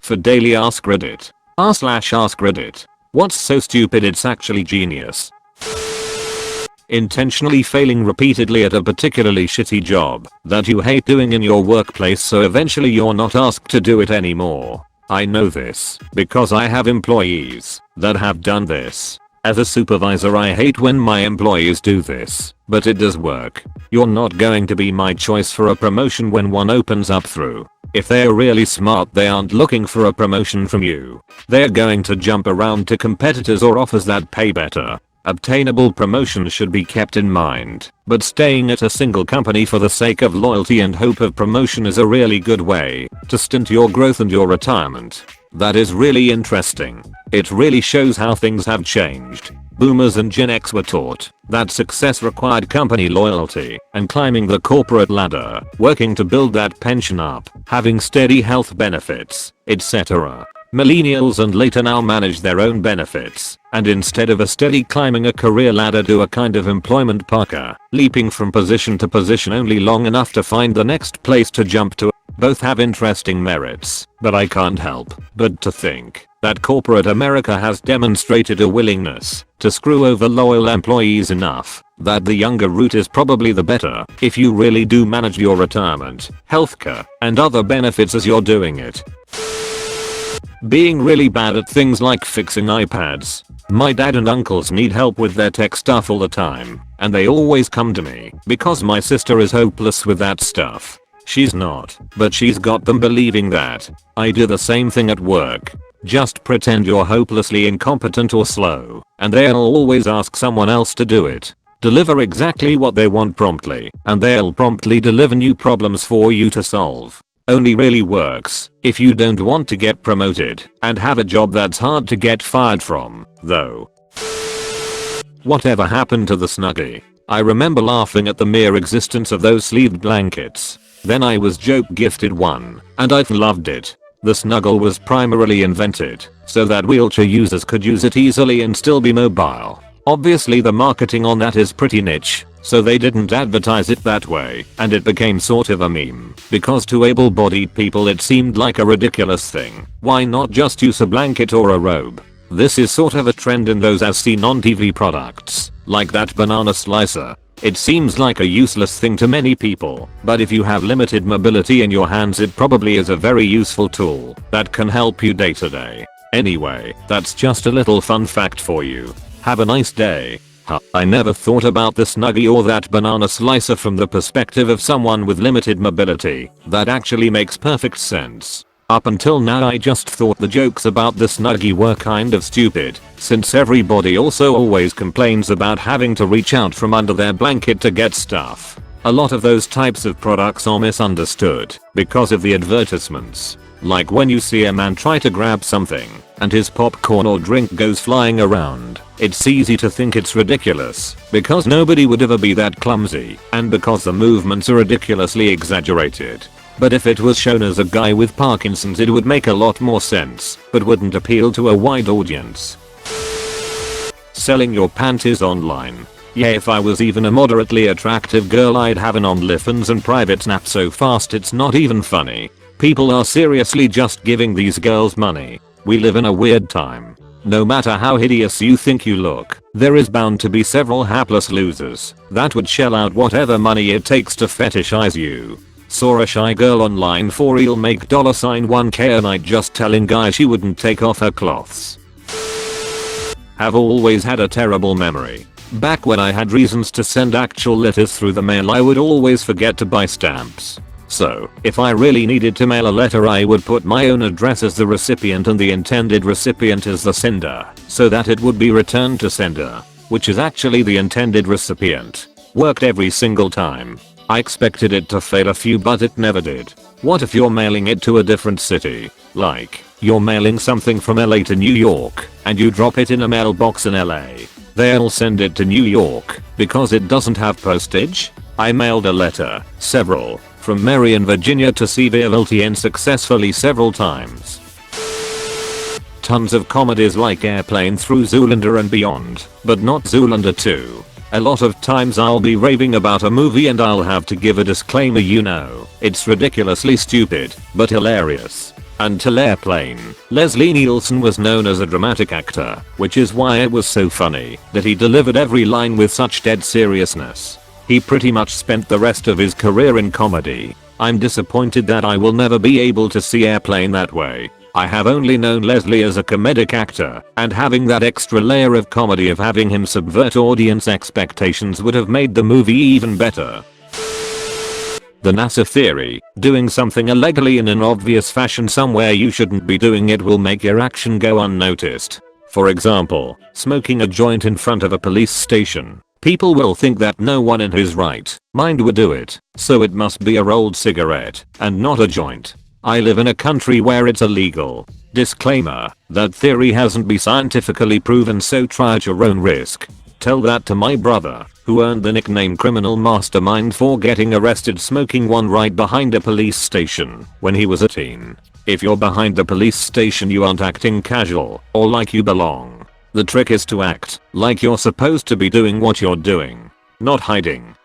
For daily Ask Reddit. r/Ask Reddit. What's so stupid it's actually genius. Intentionally failing repeatedly at a particularly shitty job that you hate doing in your workplace so eventually you're not asked to do it anymore. I know this because I have employees that have done this. As a supervisor, I hate when my employees do this, but it does work. You're not going to be my choice for a promotion when one opens up through. If they're really smart, they aren't looking for a promotion from you. They're going to jump around to competitors or offers that pay better. Obtainable promotions should be kept in mind, but staying at a single company for the sake of loyalty and hope of promotion is a really good way to stunt your growth and your retirement. That is really interesting. It really shows how things have changed. Boomers and Gen X were taught that success required company loyalty and climbing the corporate ladder, working to build that pension up, having steady health benefits, etc. Millennials and later now manage their own benefits, and instead of a steady climbing a career ladder, do a kind of employment parkour, leaping from position to position only long enough to find the next place to jump to. Both have interesting merits, but I can't help but to think that corporate America has demonstrated a willingness to screw over loyal employees enough that the younger route is probably the better if you really do manage your retirement, healthcare, and other benefits as you're doing it. Being really bad at things like fixing iPads. My dad and uncles need help with their tech stuff all the time, and they always come to me because my sister is hopeless with that stuff. She's not, but she's got them believing that. I do the same thing at work. Just pretend you're hopelessly incompetent or slow, and they'll always ask someone else to do it. Deliver exactly what they want promptly, and they'll promptly deliver new problems for you to solve. Only really works if you don't want to get promoted and have a job that's hard to get fired from, though. Whatever happened to the Snuggie? I remember laughing at the mere existence of those sleeved blankets. Then I was joke gifted one, and I loved it. The Snuggle was primarily invented so that wheelchair users could use it easily and still be mobile. Obviously the marketing on that is pretty niche, so they didn't advertise it that way, and it became sort of a meme, because to able-bodied people it seemed like a ridiculous thing. Why not just use a blanket or a robe? This is sort of a trend in those as seen on TV products, like that banana slicer. It seems like a useless thing to many people, but if you have limited mobility in your hands it probably is a very useful tool that can help you day to day. Anyway, that's just a little fun fact for you. Have a nice day. I never thought about the Snuggie or that banana slicer from the perspective of someone with limited mobility. That actually makes perfect sense. Up until now I just thought the jokes about the Snuggie were kind of stupid, since everybody also always complains about having to reach out from under their blanket to get stuff. A lot of those types of products are misunderstood because of the advertisements. Like when you see a man try to grab something and his popcorn or drink goes flying around, it's easy to think it's ridiculous because nobody would ever be that clumsy and because the movements are ridiculously exaggerated. But if it was shown as a guy with Parkinson's it would make a lot more sense, but wouldn't appeal to a wide audience. Selling your panties online. Yeah, if I was even a moderately attractive girl I'd have an OnlyFans and private snap so fast it's not even funny. People are seriously just giving these girls money. We live in a weird time. No matter how hideous you think you look, there is bound to be several hapless losers that would shell out whatever money it takes to fetishize you. Saw a shy girl online for real make $1k a night just telling guys she wouldn't take off her clothes. Have always had a terrible memory. Back when I had reasons to send actual letters through the mail I would always forget to buy stamps. So, if I really needed to mail a letter I would put my own address as the recipient and the intended recipient as the sender, so that it would be returned to sender, which is actually the intended recipient. Worked every single time. I expected it to fail a few but it never did. What if you're mailing it to a different city? Like, you're mailing something from LA to New York, and you drop it in a mailbox in LA. They'll send it to New York, because it doesn't have postage? I mailed a letter, several, from Marion, Virginia to Sevierville successfully several times. Tons of comedies like Airplane through Zoolander and beyond, but not Zoolander 2. A lot of times I'll be raving about a movie and I'll have to give a disclaimer, you know, it's ridiculously stupid, but hilarious. Until Airplane, Leslie Nielsen was known as a dramatic actor, which is why it was so funny that he delivered every line with such dead seriousness. He pretty much spent the rest of his career in comedy. I'm disappointed that I will never be able to see Airplane that way. I have only known Leslie as a comedic actor, and having that extra layer of comedy of having him subvert audience expectations would have made the movie even better. The NASA theory, doing something illegally in an obvious fashion somewhere you shouldn't be doing it will make your action go unnoticed. For example, smoking a joint in front of a police station. People will think that no one in his right mind would do it, so it must be a rolled cigarette and not a joint. I live in a country where it's illegal. Disclaimer, that theory hasn't been scientifically proven, so try at your own risk. Tell that to my brother, who earned the nickname Criminal Mastermind for getting arrested smoking one right behind a police station when he was a teen. If you're behind the police station, you aren't acting casual or like you belong. The trick is to act like you're supposed to be doing what you're doing, not hiding.